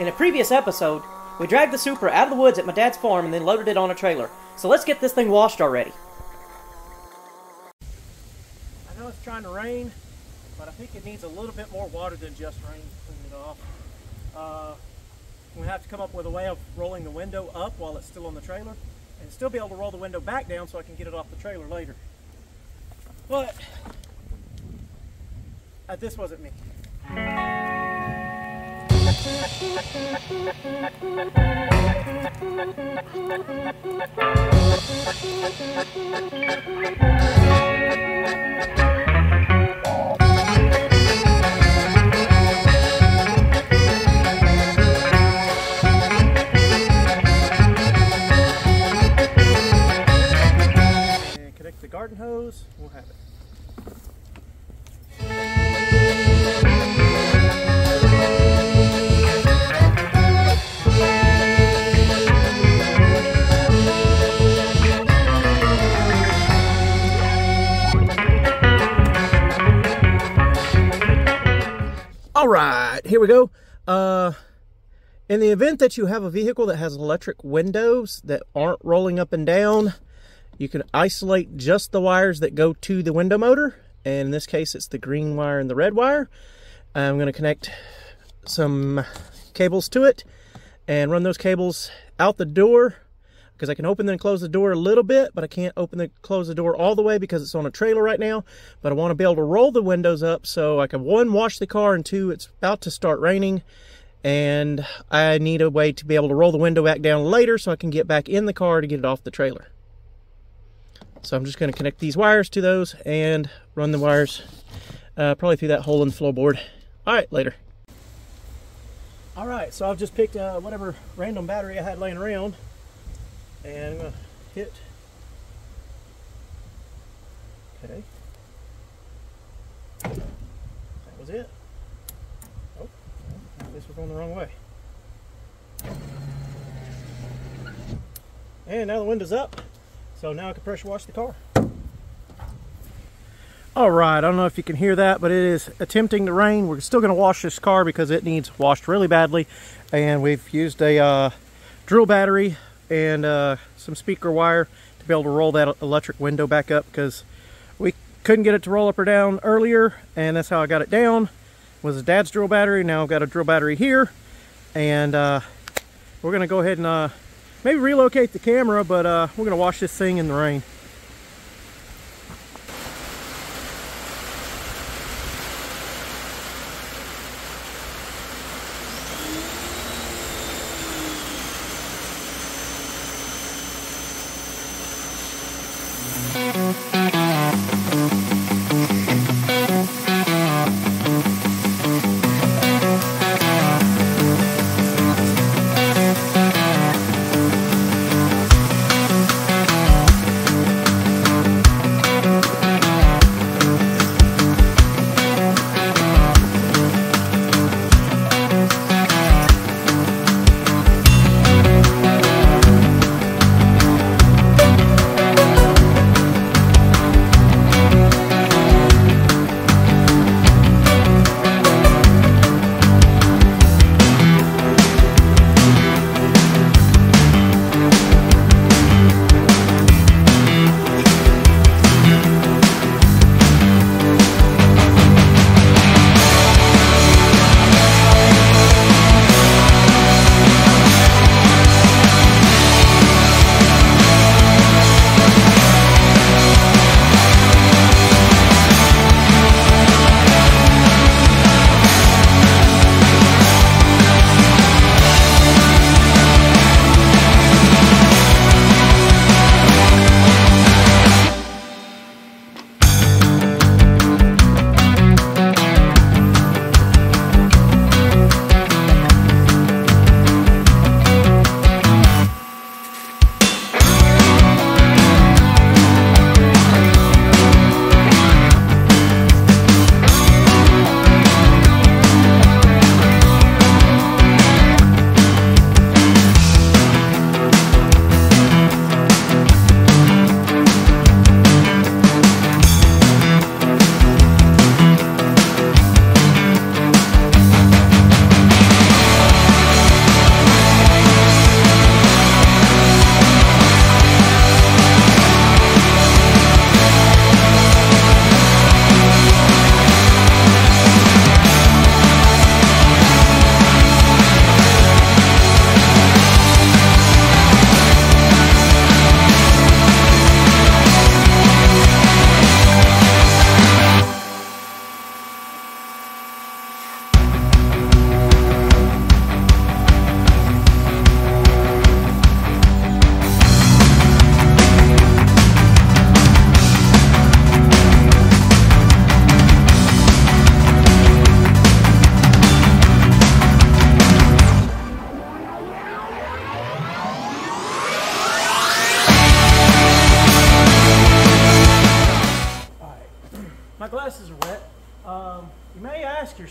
In a previous episode, we dragged the Supra out of the woods at my dad's farm and then loaded it on a trailer. So let's get this thing washed already. I know it's trying to rain, but I think it needs a little bit more water than just rain to clean it off. We have to come up with a way of rolling the window up while it's still on the trailer and still be able to roll the window back down so I can get it off the trailer later. But this wasn't me. And connect the garden hose, we'll have it. All right, here we go. In the event that you have a vehicle that has electric windows that aren't rolling up and down, you can isolate just the wires that go to the window motor. And in this case, it's the green wire and the red wire. I'm going to connect some cables to it and run those cables out the door, because I can open and close the door a little bit, but I can't open and close the door all the way because it's on a trailer right now. But I want to be able to roll the windows up so I can, one, wash the car, and two, it's about to start raining. And I need a way to be able to roll the window back down later so I can get back in the car to get it off the trailer. So I'm just going to connect these wires to those and run the wires probably through that hole in the floorboard. All right, later. All right, so I've just picked whatever random battery I had laying around. And I'm going to hit, okay, that was it. Oh, this was going the wrong way. And now the window's up, so now I can pressure wash the car. All right, I don't know if you can hear that, but it is attempting to rain. We're still going to wash this car because it needs washed really badly. And we've used a drill battery and some speaker wire to be able to roll that electric window back up, because we couldn't get it to roll up or down earlier, and that's how I got it down. It was a dad's drill battery. Now I've got a drill battery here, and we're going to go ahead and maybe relocate the camera, but we're going to wash this thing in the rain.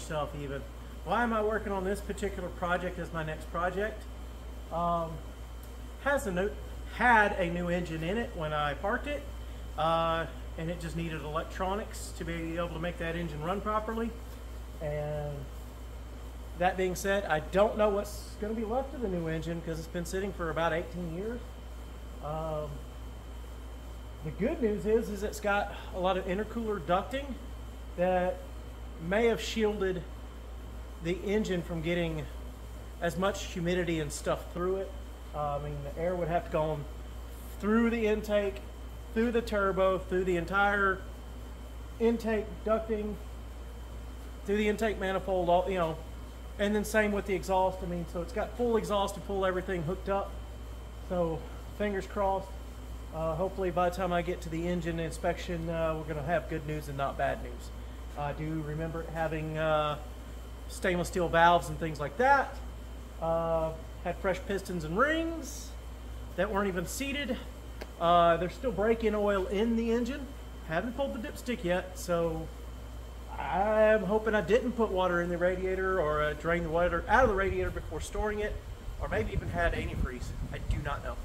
yourself even, why am I working on this particular project as my next project? Had a new engine in it when I parked it, and it just needed electronics to be able to make that engine run properly. And that being said, I don't know what's going to be left of the new engine because it's been sitting for about 18 years. The good news is it's got a lot of intercooler ducting that may have shielded the engine from getting as much humidity and stuff through it. I mean, the air would have to go through the intake, through the turbo, through the entire intake ducting, through the intake manifold, all, you know, and then same with the exhaust. I mean, so it's got full exhaust and full everything hooked up. So fingers crossed. Hopefully by the time I get to the engine inspection, we're going to have good news and not bad news. I do remember having stainless steel valves and things like that. Had fresh pistons and rings that weren't even seated. There's still break-in oil in the engine. Haven't pulled the dipstick yet, so I'm hoping I didn't put water in the radiator or drain the water out of the radiator before storing it, or maybe even had antifreeze. I do not know.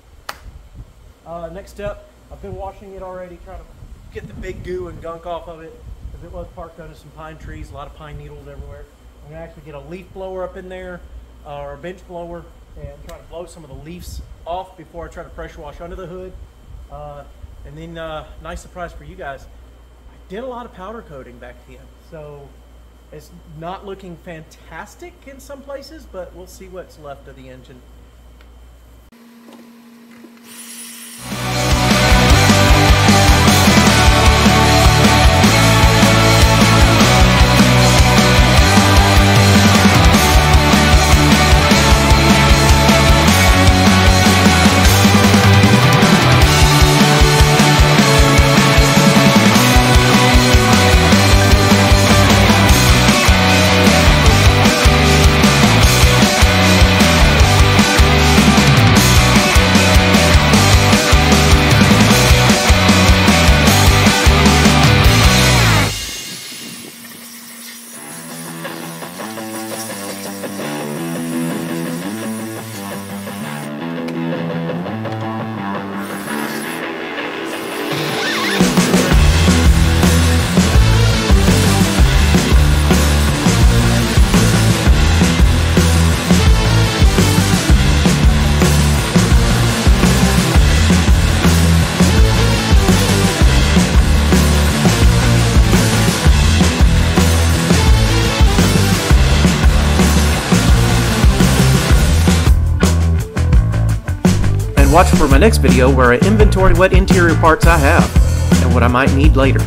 Next up, I've been washing it already, trying to get the big goo and gunk off of it, because it was parked under some pine trees, a lot of pine needles everywhere. I'm going to actually get a leaf blower up in there, or a bench blower, and try to blow some of the leaves off before I try to pressure wash under the hood. And then, nice surprise for you guys, I did a lot of powder coating back then, so it's not looking fantastic in some places, but we'll see what's left of the engine. Watch for my next video where I inventory what interior parts I have and what I might need later.